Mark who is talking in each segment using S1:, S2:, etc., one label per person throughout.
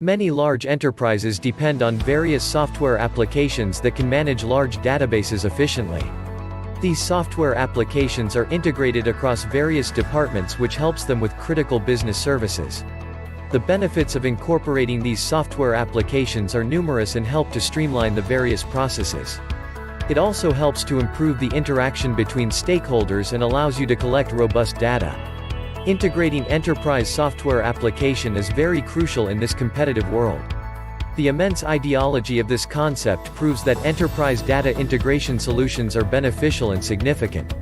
S1: Many large enterprises depend on various software applications that can manage large databases efficiently. These software applications are integrated across various departments, which helps them with critical business services. The benefits of incorporating these software applications are numerous and help to streamline the various processes. It also helps to improve the interaction between stakeholders and allows you to collect robust data. Integrating enterprise software application is very crucial in this competitive world. The immense ideology of this concept proves that enterprise data integration solutions are beneficial and significant.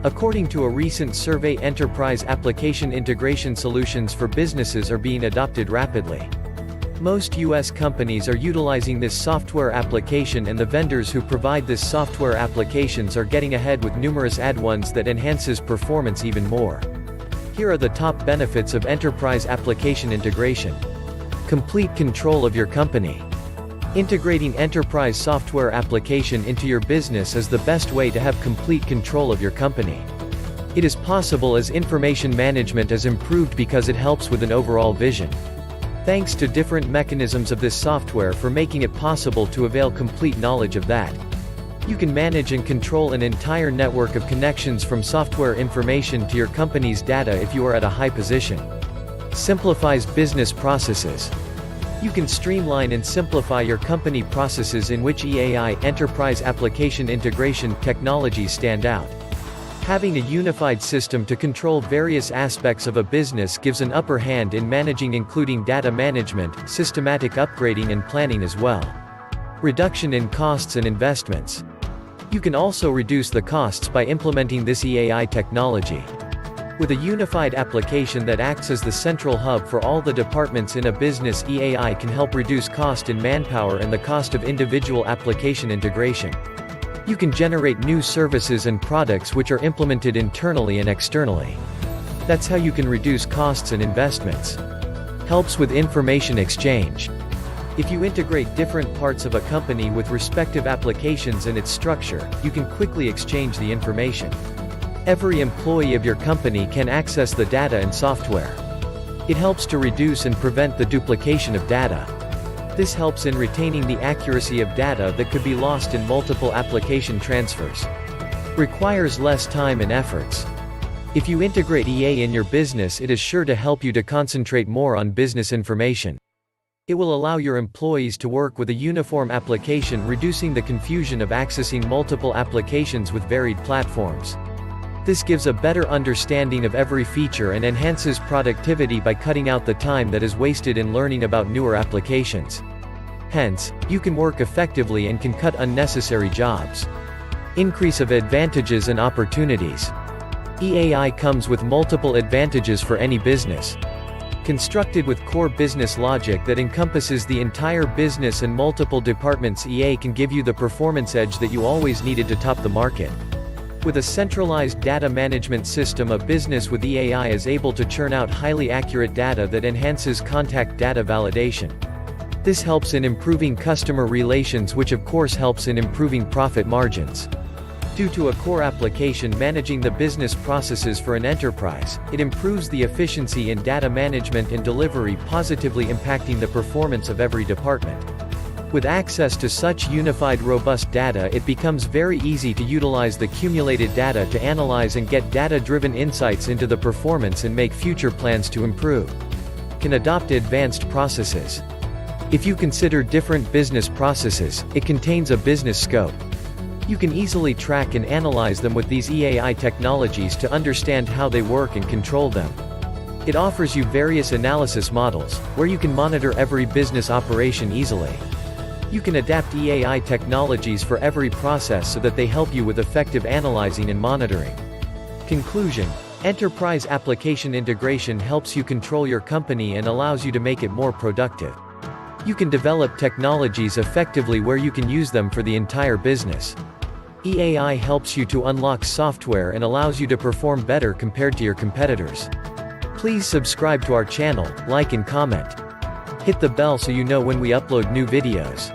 S1: According to a recent survey, enterprise application integration solutions for businesses are being adopted rapidly. Most US companies are utilizing this software application, and the vendors who provide this software applications are getting ahead with numerous add-ons that enhances performance even more. Here are the top benefits of enterprise application integration. Complete control of your company. Integrating enterprise software application into your business is the best way to have complete control of your company. It is possible as information management is improved because it helps with an overall vision. Thanks to different mechanisms of this software for making it possible to avail complete knowledge of that. You can manage and control an entire network of connections from software information to your company's data if you are at a high position. Simplifies business processes. You can streamline and simplify your company processes in which EAI enterprise application integration technologies stand out. Having a unified system to control various aspects of a business gives an upper hand in managing, including data management, systematic upgrading and planning as well. Reduction in costs and investments. You can also reduce the costs by implementing this EAI technology. With a unified application that acts as the central hub for all the departments in a business, EAI can help reduce cost in manpower and the cost of individual application integration. You can generate new services and products which are implemented internally and externally. That's how you can reduce costs and investments. Helps with information exchange. If you integrate different parts of a company with respective applications and its structure, you can quickly exchange the information. Every employee of your company can access the data and software. It helps to reduce and prevent the duplication of data. This helps in retaining the accuracy of data that could be lost in multiple application transfers. Requires less time and efforts. If you integrate EA in your business, it is sure to help you to concentrate more on business information. It will allow your employees to work with a uniform application, reducing the confusion of accessing multiple applications with varied platforms. This gives a better understanding of every feature and enhances productivity by cutting out the time that is wasted in learning about newer applications. Hence, you can work effectively and can cut unnecessary jobs. Increase of advantages and opportunities. EAI comes with multiple advantages for any business. Constructed with core business logic that encompasses the entire business and multiple departments, EA can give you the performance edge that you always needed to top the market. With a centralized data management system, a business with EAI is able to churn out highly accurate data that enhances contact data validation. This helps in improving customer relations, which of course helps in improving profit margins. Due to a core application managing the business processes for an enterprise, it improves the efficiency in data management and delivery, positively impacting the performance of every department. With access to such unified robust data, it becomes very easy to utilize the accumulated data to analyze and get data-driven insights into the performance and make future plans to improve. Can adopt advanced processes. If you consider different business processes, it contains a business scope. You can easily track and analyze them with these EAI technologies to understand how they work and control them. It offers you various analysis models, where you can monitor every business operation easily. You can adapt EAI technologies for every process so that they help you with effective analyzing and monitoring. Conclusion: enterprise application integration helps you control your company and allows you to make it more productive. You can develop technologies effectively where you can use them for the entire business. EAI helps you to unlock software and allows you to perform better compared to your competitors. Please subscribe to our channel, like and comment. Hit the bell so you know when we upload new videos.